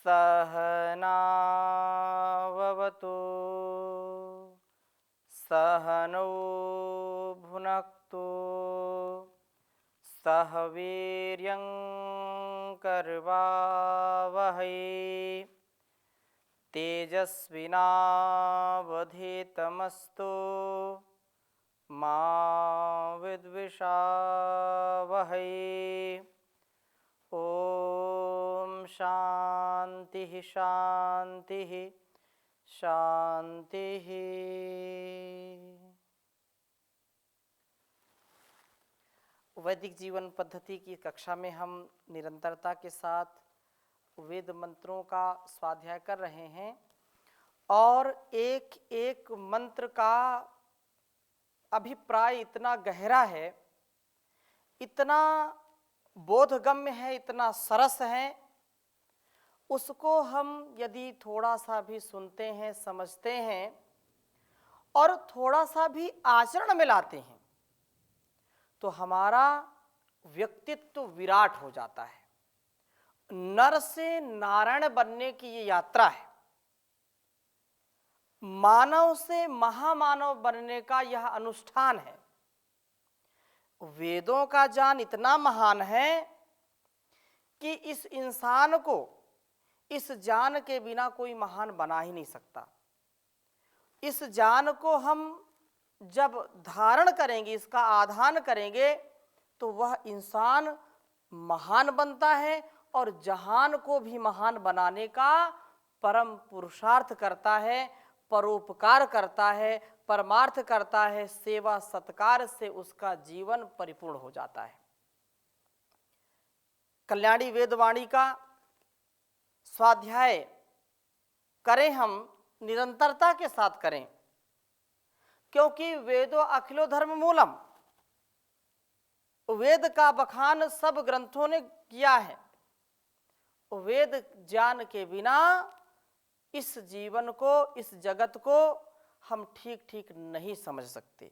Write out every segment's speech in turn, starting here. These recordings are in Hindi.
सहनाववतु सहनौ भुनक्तु सह वीर्यं करवावहै तेजस्विनावधीतमस्तु मा विद्विषावहै। ओम शांति शांति शांति। वैदिक जीवन पद्धति की कक्षा में हम निरंतरता के साथ वेद मंत्रों का स्वाध्याय कर रहे हैं और एक एक मंत्र का अभिप्राय इतना गहरा है, इतना बोधगम्य है, इतना सरस है, उसको हम यदि थोड़ा सा भी सुनते हैं, समझते हैं और थोड़ा सा भी आचरण में लाते हैं तो हमारा व्यक्तित्व विराट हो जाता है। नर से नारायण बनने की ये यात्रा है, मानव से महामानव बनने का यह अनुष्ठान है। वेदों का ज्ञान इतना महान है कि इस इंसान को इस ज्ञान के बिना कोई महान बना ही नहीं सकता। इस ज्ञान को हम जब धारण करेंगे, इसका आधान करेंगे, तो वह इंसान महान बनता है और जहान को भी महान बनाने का परम पुरुषार्थ करता है, परोपकार करता है, परमार्थ करता है, सेवा सत्कार से उसका जीवन परिपूर्ण हो जाता है। कल्याणी वेदवाणी का स्वाध्याय करें, हम निरंतरता के साथ करें, क्योंकि वेदो अखिलो धर्म मूलम, वेद का बखान सब ग्रंथों ने किया है। वेद ज्ञान के बिना इस जीवन को, इस जगत को हम ठीक ठीक नहीं समझ सकते,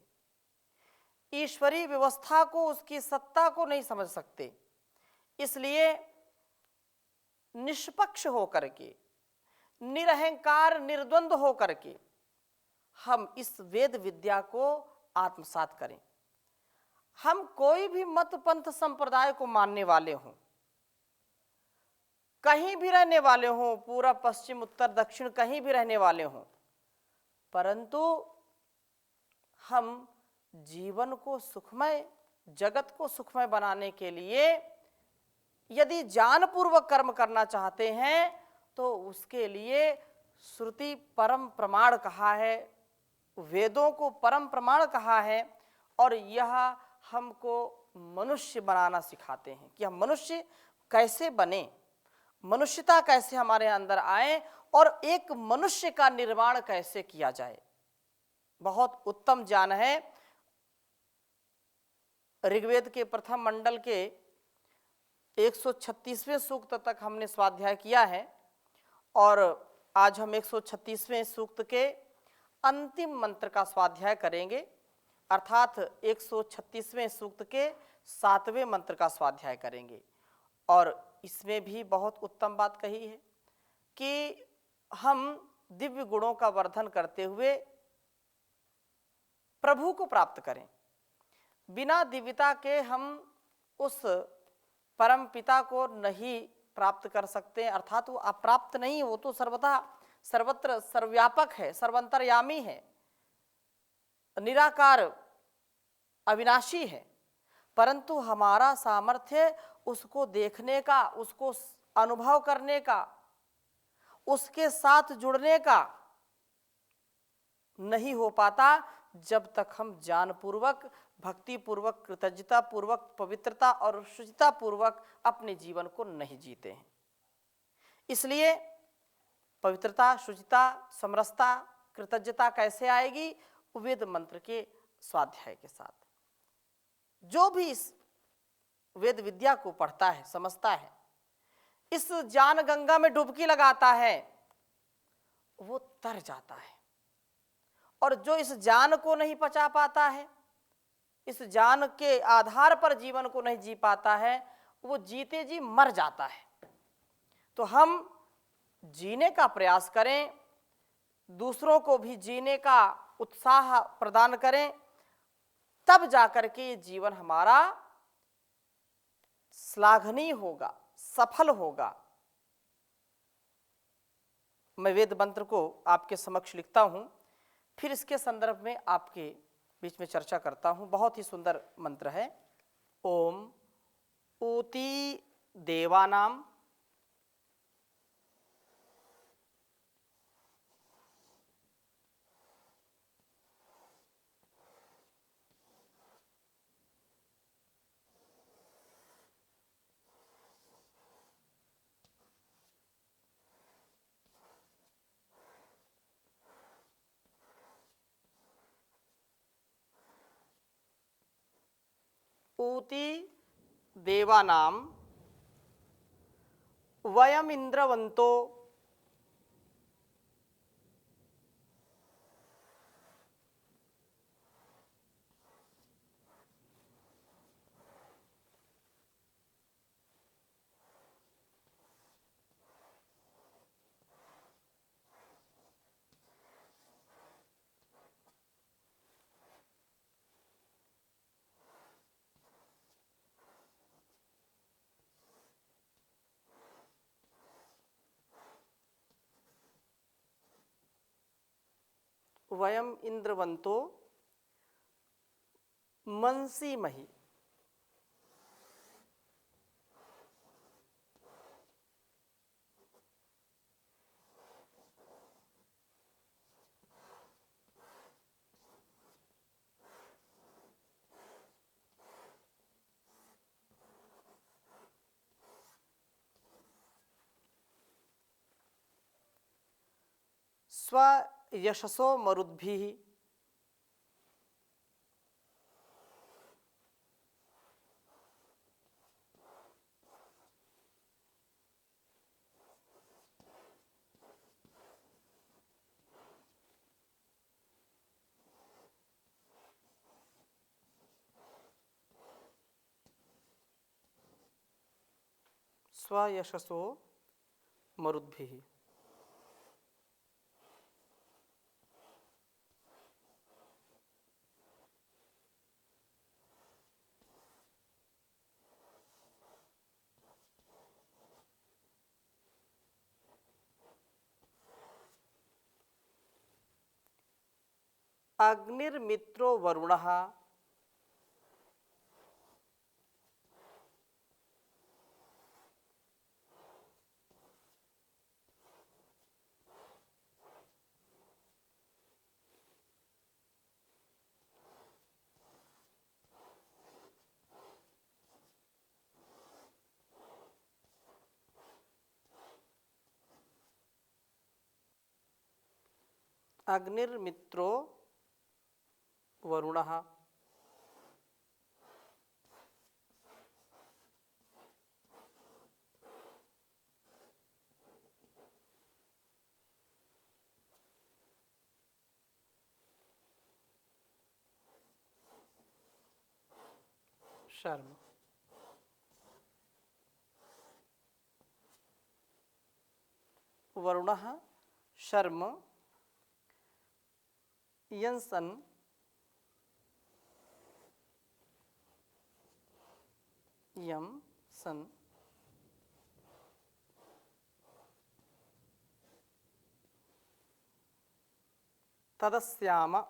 ईश्वरीय व्यवस्था को, उसकी सत्ता को नहीं समझ सकते। इसलिए निष्पक्ष होकर के, निरहंकार निर्द्वंद होकर के हम इस वेद विद्या को आत्मसात करें। हम कोई भी मत पंथ संप्रदाय को मानने वाले हों, कहीं भी रहने वाले हों, पूरब पश्चिम उत्तर दक्षिण कहीं भी रहने वाले हों, परंतु हम जीवन को सुखमय, जगत को सुखमय बनाने के लिए यदि ज्ञानपूर्वक कर्म करना चाहते हैं तो उसके लिए श्रुति परम प्रमाण कहा है, वेदों को परम प्रमाण कहा है और यह हमको मनुष्य बनाना सिखाते हैं कि हम मनुष्य कैसे बने, मनुष्यता कैसे हमारे अंदर आए और एक मनुष्य का निर्माण कैसे किया जाए। बहुत उत्तम ज्ञान है। ऋग्वेद के प्रथम मंडल के 136वें सूक्त तक हमने स्वाध्याय किया है और आज हम 136वें सूक्त के अंतिम मंत्र का स्वाध्याय करेंगे, अर्थात 136वें सूक्त के 7वें मंत्र का स्वाध्याय करेंगे। और इसमें भी बहुत उत्तम बात कही है कि हम दिव्य गुणों का वर्धन करते हुए प्रभु को प्राप्त करें। बिना दिव्यता के हम उस परम पिता को नहीं प्राप्त कर सकते, अर्थात वो अप्राप्त नहीं, वो तो सर्वथा सर्वत्र सर्वव्यापक है, सर्वंतर्यामी है, निराकार अविनाशी है, परंतु हमारा सामर्थ्य उसको देखने का, उसको अनुभव करने का, उसके साथ जुड़ने का नहीं हो पाता जब तक हम ज्ञानपूर्वक, भक्तिपूर्वक, कृतज्ञतापूर्वक, पवित्रता और शुचितापूर्वक अपने जीवन को नहीं जीते हैं। इसलिए पवित्रता, शुचिता, समरसता, कृतज्ञता कैसे आएगी? वेद मंत्र के स्वाध्याय के साथ। जो भी इस वेद विद्या को पढ़ता है, समझता है, इस ज्ञान गंगा में डुबकी लगाता है, वो तर जाता है। और जो इस ज्ञान को नहीं पचा पाता है, इस ज्ञान के आधार पर जीवन को नहीं जी पाता है, वो जीते जी मर जाता है। तो हम जीने का प्रयास करें, दूसरों को भी जीने का उत्साह प्रदान करें, तब जाकर के ये जीवन हमारा श्लाघनीय होगा, सफल होगा। मैं वेद मंत्र को आपके समक्ष लिखता हूं, फिर इसके संदर्भ में आपके बीच में चर्चा करता हूं। बहुत ही सुंदर मंत्र है। ओम ऊती देवानाम ऊती देवानाम वयम इंद्रवंतो वयम इंद्रवंतो मनसी मही स्व यशसो मरुद्भिः स्व यशसो मरुद्भिः। अग्निर्मित्रो वरुणः अग्निर्मित्रो वरुणः शर्म। वरुणः शर्म यंसन यम सन तदस्याम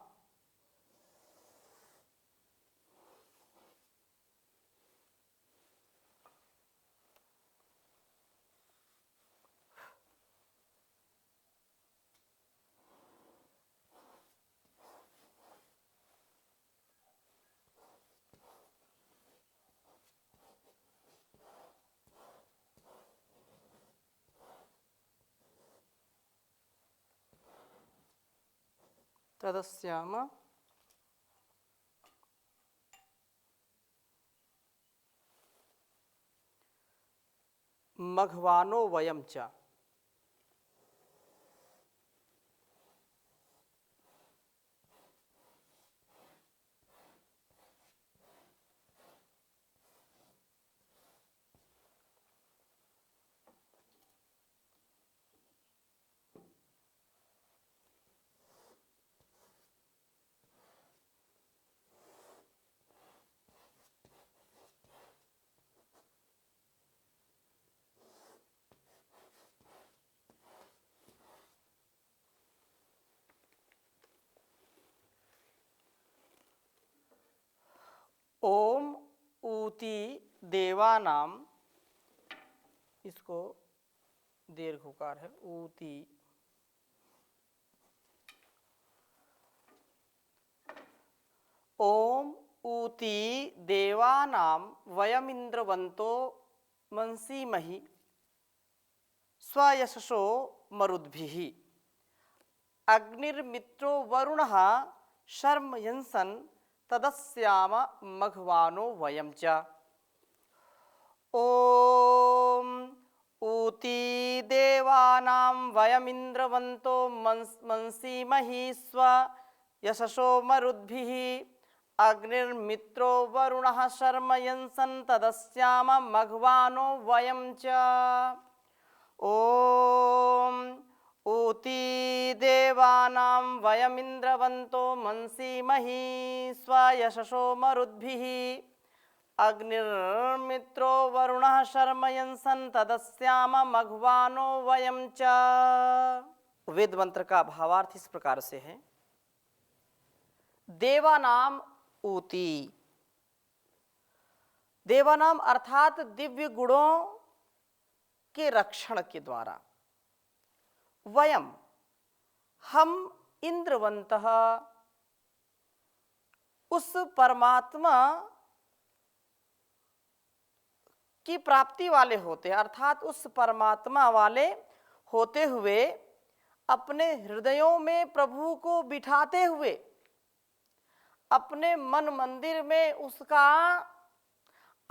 तदस्याम मघवानो वयम च। ओम ऊती देवानाम, इसको दीर्घ उकार है, ऊती। ओम ऊती देवानाम वयमिंद्रवंतो मंसीमहि स्वयशसो मरुद्भिः अग्निर्मित्रो वरुणः शर्म यंसन तदस्याम मघवानो वयं च। ओम ऊती देवानां वयमिंद्रवंतो मंसीमहि स्व यशसो मरुद्भिः अग्निर्मित्रो वरुणः शर्म यंसन तदस्याम मघवानो वयं च। ओम ऊती देवानां वयमिंद्रवंतो मंसीमहि स्वयशसो मरुद्भिः अग्निर्मित्रो वरुणः शर्म यंसन तदस्याम मघवानो वयं च। वेद मंत्र का भावार्थ इस प्रकार से है। देवानाम ऊती, देवानाम अर्थात दिव्य गुणों के रक्षण के द्वारा, वयम हम इंद्रवंतः उस परमात्मा की प्राप्ति वाले होते हैं, अर्थात उस परमात्मा वाले होते हुए अपने हृदयों में प्रभु को बिठाते हुए अपने मन मंदिर में उसका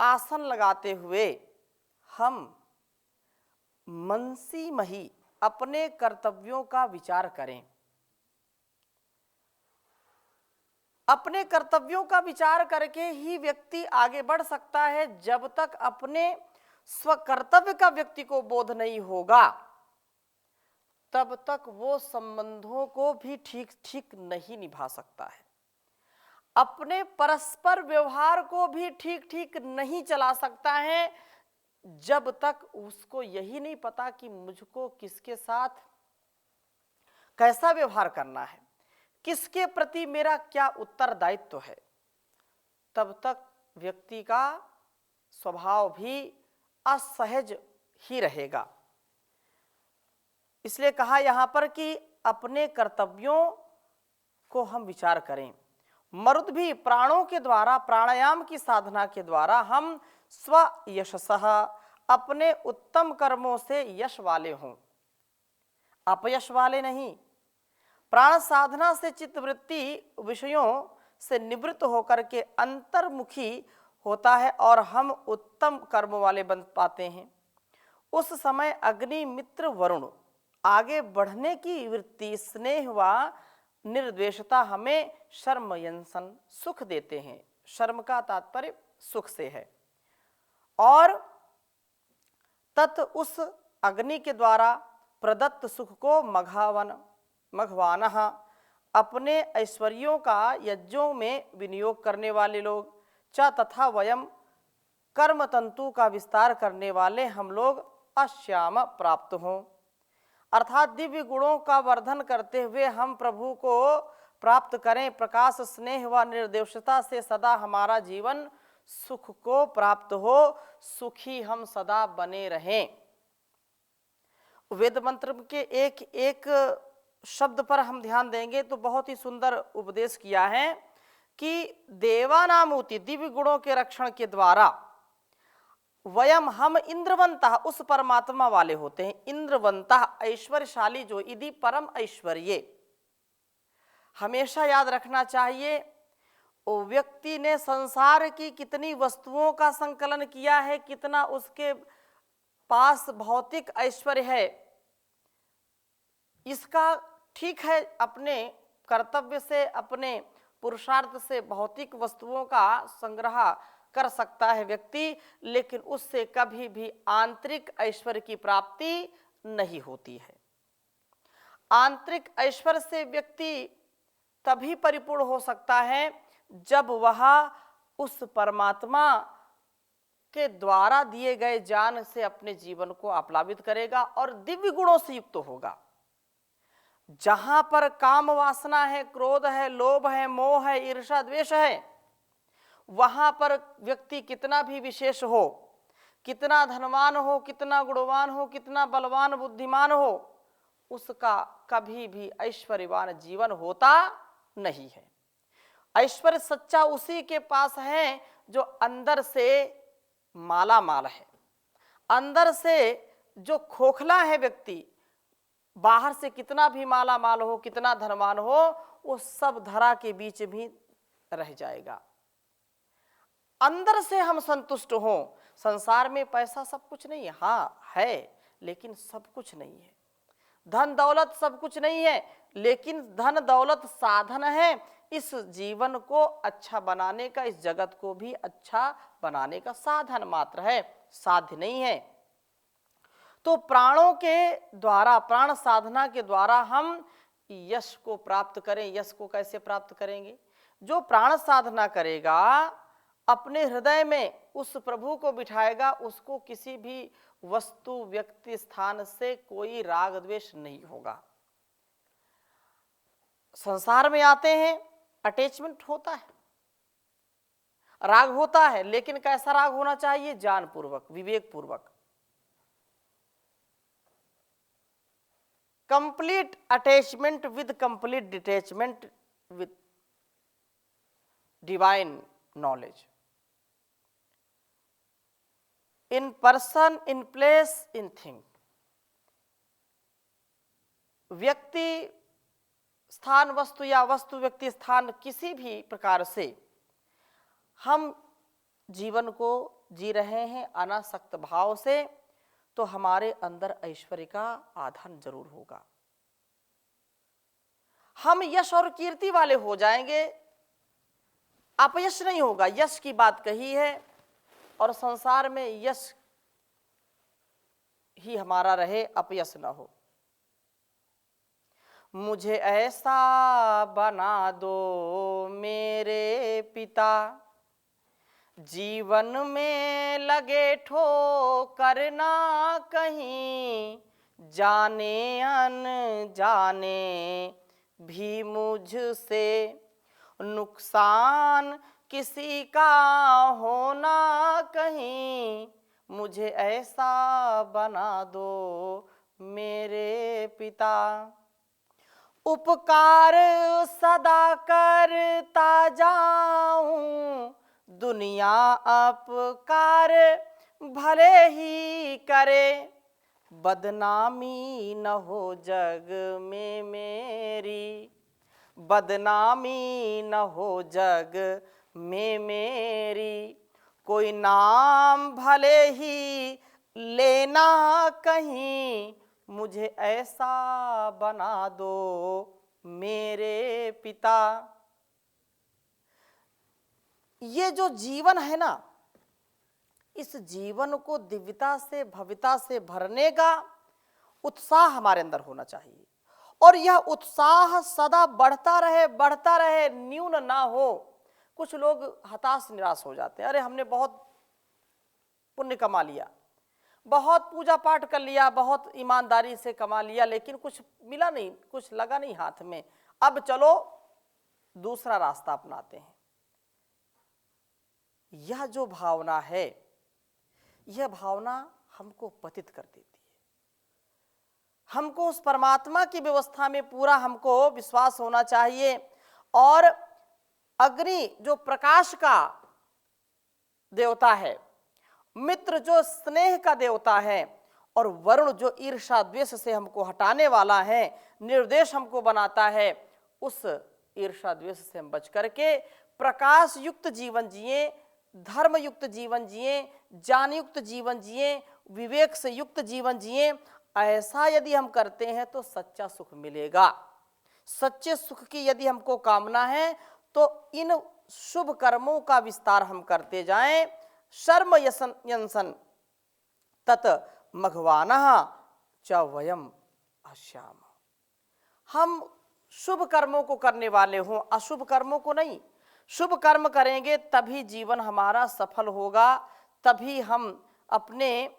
आसन लगाते हुए हम मंसीमहि अपने कर्तव्यों का विचार करें। अपने कर्तव्यों का विचार करके ही व्यक्ति आगे बढ़ सकता है। जब तक अपने स्वकर्तव्य का व्यक्ति को बोध नहीं होगा तब तक वो संबंधों को भी ठीक ठीक नहीं निभा सकता है, अपने परस्पर व्यवहार को भी ठीक ठीक नहीं चला सकता है, जब तक उसको यही नहीं पता कि मुझको किसके साथ कैसा व्यवहार करना है, किसके प्रति मेरा क्या उत्तरदायित्व है। तब तक व्यक्ति का स्वभाव भी असहज ही रहेगा। इसलिए कहा यहां पर कि अपने कर्तव्यों को हम विचार करें। मरुद भी प्राणों के द्वारा, प्राणायाम की साधना के द्वारा हम स्व यशसः अपने उत्तम कर्मों से यश वाले हों, अपयश वाले नहीं। प्राण साधना से चित्तवृत्ति विषयों से निवृत्त होकर के अंतर्मुखी होता है और हम उत्तम कर्म वाले बन पाते हैं। उस समय अग्नि मित्र वरुण आगे बढ़ने की वृत्ति, स्नेह व निर्द्वेषता हमें शर्म यंसन सुख देते हैं। शर्म का तात्पर्य सुख से है। और तत् उस अग्नि के द्वारा प्रदत्त सुख को मघवानः अपने ऐश्वर्यों का यज्ञों में विनियोग करने वाले लोग, च तथा वयम कर्म तंतु का विस्तार करने वाले हम लोग अश्याम प्राप्त हों, अर्थात दिव्य गुणों का वर्धन करते हुए हम प्रभु को प्राप्त करें। प्रकाश, स्नेह व निर्दोषता से सदा हमारा जीवन सुख को प्राप्त हो, सुखी हम सदा बने रहें। वेद मंत्र के एक एक शब्द पर हम ध्यान देंगे तो बहुत ही सुंदर उपदेश किया है कि देवानामूति दिव्य गुणों के रक्षण के द्वारा वयम हम इंद्रवंतः उस परमात्मा वाले होते हैं। इंद्रवंतः ऐश्वर्यशाली जो, यदि परम ऐश्वर्य हमेशा याद रखना चाहिए। वो व्यक्ति ने संसार की कितनी वस्तुओं का संकलन किया है, कितना उसके पास भौतिक ऐश्वर्य है, इसका ठीक है अपने कर्तव्य से, अपने पुरुषार्थ से भौतिक वस्तुओं का संग्रह कर सकता है व्यक्ति, लेकिन उससे कभी भी आंतरिक ऐश्वर्य की प्राप्ति नहीं होती है। आंतरिक ऐश्वर्य से व्यक्ति तभी परिपूर्ण हो सकता है जब वह उस परमात्मा के द्वारा दिए गए ज्ञान से अपने जीवन को आप्लावित करेगा और दिव्य गुणों से युक्त होगा। जहां पर काम वासना है, क्रोध है, लोभ है, मोह है, ईर्ष्या द्वेष है, वहां पर व्यक्ति कितना भी विशेष हो, कितना धनवान हो, कितना गुणवान हो, कितना बलवान बुद्धिमान हो, उसका कभी भी ऐश्वर्यवान जीवन होता नहीं है। ऐश्वर्य सच्चा उसी के पास है जो अंदर से माला माल है। अंदर से जो खोखला है व्यक्ति, बाहर से कितना भी माला माल हो, कितना धनवान हो, वो सब धरा के बीच भी रह जाएगा। अंदर से हम संतुष्ट हों। संसार में पैसा सब कुछ नहीं है, हाँ है, लेकिन सब कुछ नहीं है। धन दौलत सब कुछ नहीं है, लेकिन धन दौलत साधन है इस जीवन को अच्छा बनाने का, इस जगत को भी अच्छा बनाने का साधन मात्र है, साध्य नहीं है। तो प्राणों के द्वारा, प्राण साधना के द्वारा हम यश को प्राप्त करें। यश को कैसे प्राप्त करेंगे? जो प्राण साधना करेगा, अपने हृदय में उस प्रभु को बिठाएगा, उसको किसी भी वस्तु, व्यक्ति, स्थान से कोई राग द्वेष नहीं होगा। संसार में आते हैं, अटैचमेंट होता है, राग होता है, लेकिन कैसा राग होना चाहिए? ज्ञान पूर्वक, विवेक पूर्वक। Complete attachment with complete detachment with divine knowledge. In person, in place, in thing. व्यक्ति स्थान, वस्तु या वस्तु व्यक्ति स्थान, किसी भी प्रकार से हम जीवन को जी रहे हैं अनासक्त भाव से, तो हमारे अंदर ऐश्वर्य का आधान जरूर होगा। हम यश और कीर्ति वाले हो जाएंगे, अपयश नहीं होगा। यश की बात कही है, और संसार में यश ही हमारा रहे, अपयश ना हो। मुझे ऐसा बना दो मेरे पिता, जीवन में लगे ठोकर ना कहीं, जाने अनजाने भी मुझसे नुकसान किसी का होना कहीं। मुझे ऐसा बना दो मेरे पिता, उपकार सदा करता जाऊं, दुनिया अपकार भले ही करे, बदनामी न हो जग में मेरी, बदनामी न हो जग में मेरी। कोई नाम भले ही लेना कहीं, मुझे ऐसा बना दो मेरे पिता। ये जो जीवन है ना, इस जीवन को दिव्यता से, भव्यता से भरने का उत्साह हमारे अंदर होना चाहिए, और यह उत्साह सदा बढ़ता रहे, बढ़ता रहे, न्यून ना हो। कुछ लोग हताश निराश हो जाते हैं, अरे हमने बहुत पुण्य कमा लिया, बहुत पूजा पाठ कर लिया, बहुत ईमानदारी से कमा लिया, लेकिन कुछ मिला नहीं, कुछ लगा नहीं हाथ में, अब चलो दूसरा रास्ता अपनाते हैं। यह जो भावना है, यह भावना हमको पतित कर देती है। हमको उस परमात्मा की व्यवस्था में पूरा हमको विश्वास होना चाहिए, और अग्नि जो प्रकाश का देवता है, मित्र जो स्नेह का देवता है, और वरुण जो ईर्ष्या द्वेष से हमको हटाने वाला है, निर्देश हमको बनाता है, उस ईर्ष्या द्वेष से हम बच करके प्रकाश युक्त जीवन जिए, धर्म युक्त जीवन जिए, ज्ञान युक्त जीवन जिए, विवेक से युक्त जीवन जिए। ऐसा यदि हम करते हैं तो सच्चा सुख मिलेगा। सच्चे सुख की यदि हमको कामना है तो इन शुभ कर्मों का विस्तार हम करते जाएं। शर्म यंसन तत मघवानः च वयम अश्याम। हम शुभ कर्मों को करने वाले हों, अशुभ कर्मों को नहीं। शुभ कर्म करेंगे तभी जीवन हमारा सफल होगा, तभी हम अपने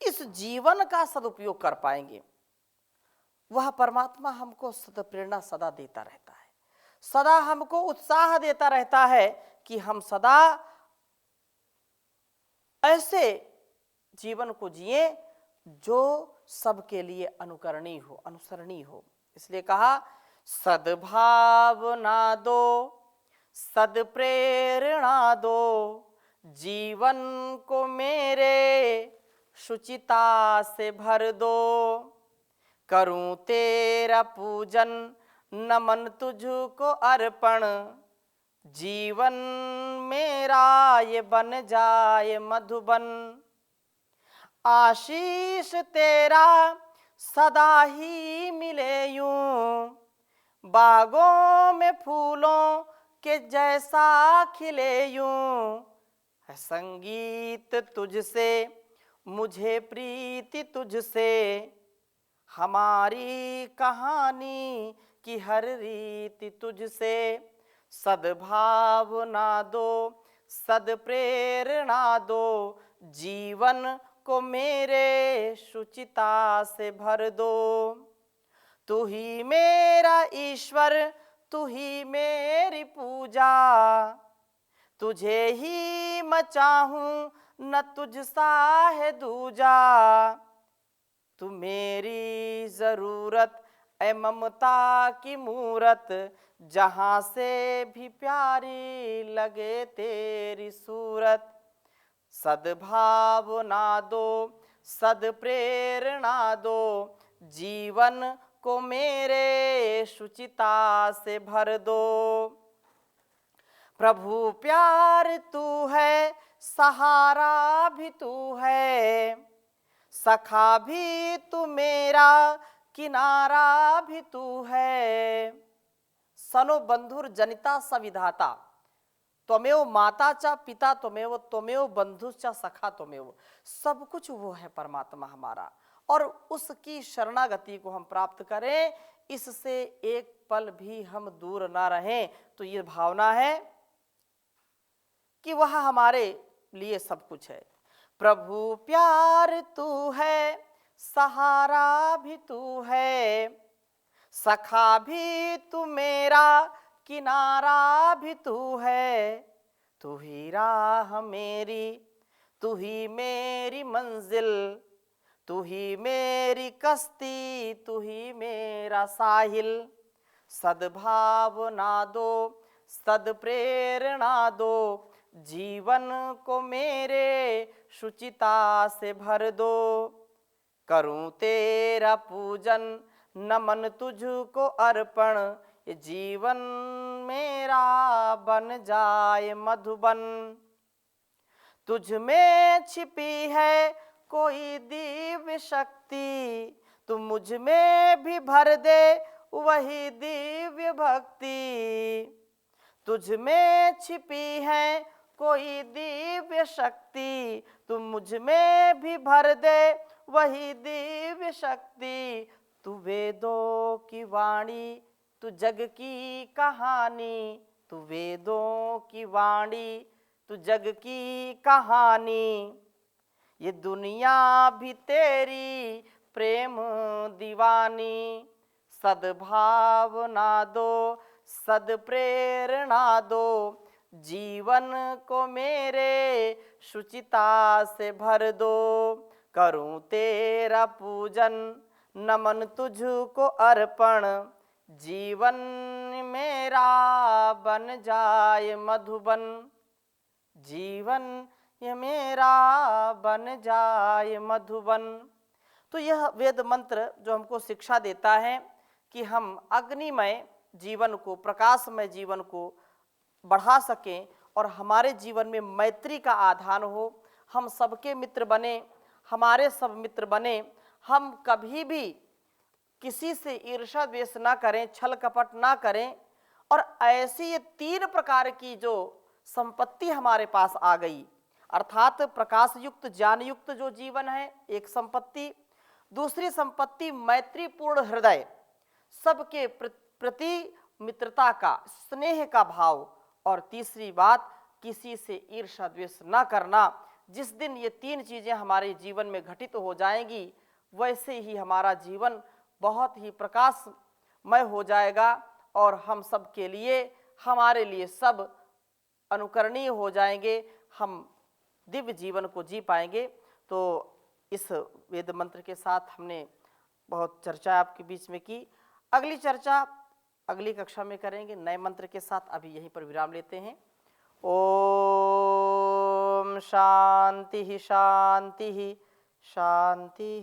इस जीवन का सदुपयोग कर पाएंगे। वह परमात्मा हमको सद प्रेरणा सदा देता रहता है, सदा हमको उत्साह देता रहता है कि हम सदा ऐसे जीवन को जिए जो सबके लिए अनुकरणीय हो, अनुसरणीय हो। इसलिए कहा सद्भावना दो, सद्प्रेरणा दो, जीवन को मेरे शुचिता से भर दो। करूं तेरा पूजन, नमन तुझको अर्पण, जीवन मेरा ये बन जाए मधुबन। आशीष तेरा सदा ही मिले यूं, बागों में फूलों के जैसा खिले यूं। है संगीत तुझसे, मुझे प्रीति तुझसे, हमारी कहानी की हर रीति तुझसे। सद्भावना दो, सद्प्रेरणा दो, जीवन को मेरे शुचिता से भर दो। तू ही मेरा ईश्वर, तू ही मेरी पूजा, तुझे ही मैं चाहूं, न तुझ सा है दूजा। तू मेरी जरूरत ए ममता की मूरत, जहां से भी प्यारी लगे तेरी सूरत। सद्भावना दो, सद्प्रेरणा दो, जीवन को मेरे शुचिता से भर दो। प्रभु प्यार तू है, सहारा भी तू है, सखा भी तू मेरा, किनारा भी तू है। सनो बंधुर जनिता सविधाता, त्वमेव माता च पिता त्वमेव, त्वमेव बंधुश्च सखा त्वमेव। सब कुछ वो है परमात्मा हमारा, और उसकी शरणागति को हम प्राप्त करें, इससे एक पल भी हम दूर ना रहें। तो ये भावना है कि वह हमारे लिए सब कुछ है। प्रभु प्यार तू है, सहारा भी तू है, सखा भी तू मेरा, किनारा भी तू है। तू ही राह मेरी, तू ही मेरी मंजिल, तू ही मेरी कश्ती, तू ही मेरा साहिल। सद्भावना दो, सद्प्रेरणा दो, जीवन को मेरे शुचिता से भर दो। करूं तेरा पूजन, नमन तुझको अर्पण, ये जीवन मेरा बन जाए मधुबन। तुझ में छिपी है कोई दिव्य शक्ति, तू मुझ में भी भर दे वही दिव्य भक्ति। तुझ में छिपी है कोई दिव्य शक्ति, तू मुझ में भी भर दे वही दिव्य शक्ति। तू वेदों की वाणी, तू जग की कहानी, तू वेदों की वाणी, तू जग की कहानी। ये दुनिया भी तेरी प्रेम दीवानी। सद्भावना दो, सद्प्रेरणा दो, जीवन को मेरे शुचिता से भर दो। करूं तेरा पूजन, नमन तुझको अर्पण, जीवन मेरा बन जाए मधुबन। जीवन ये मेरा बन जाए मधुबन। तो यह वेद मंत्र जो हमको शिक्षा देता है कि हम अग्निमय जीवन को, प्रकाशमय जीवन को बढ़ा सकें और हमारे जीवन में मैत्री का आधान हो, हम सबके मित्र बने, हमारे सब मित्र बने, हम कभी भी किसी से ईर्ष्या द्वेष ना करें, छल कपट ना करें। और ऐसी ये 3 प्रकार की जो संपत्ति हमारे पास आ गई, अर्थात प्रकाश युक्त, ज्ञान युक्त जो जीवन है एक संपत्ति, दूसरी संपत्ति मैत्रीपूर्ण हृदय, सबके प्रति मित्रता का, स्नेह का भाव, और तीसरी बात किसी से ईर्ष्या द्वेष ना करना। जिस दिन ये 3 चीजें हमारे जीवन में घटित हो जाएंगी, वैसे ही हमारा जीवन बहुत ही प्रकाशमय हो जाएगा और हम सब के लिए, हमारे लिए सब अनुकरणीय हो जाएंगे, हम दिव्य जीवन को जी पाएंगे। तो इस वेद मंत्र के साथ हमने बहुत चर्चा आपके बीच में की। अगली चर्चा अगली कक्षा में करेंगे नए मंत्र के साथ। अभी यहीं पर विराम लेते हैं। ओम शांति शांति शांति।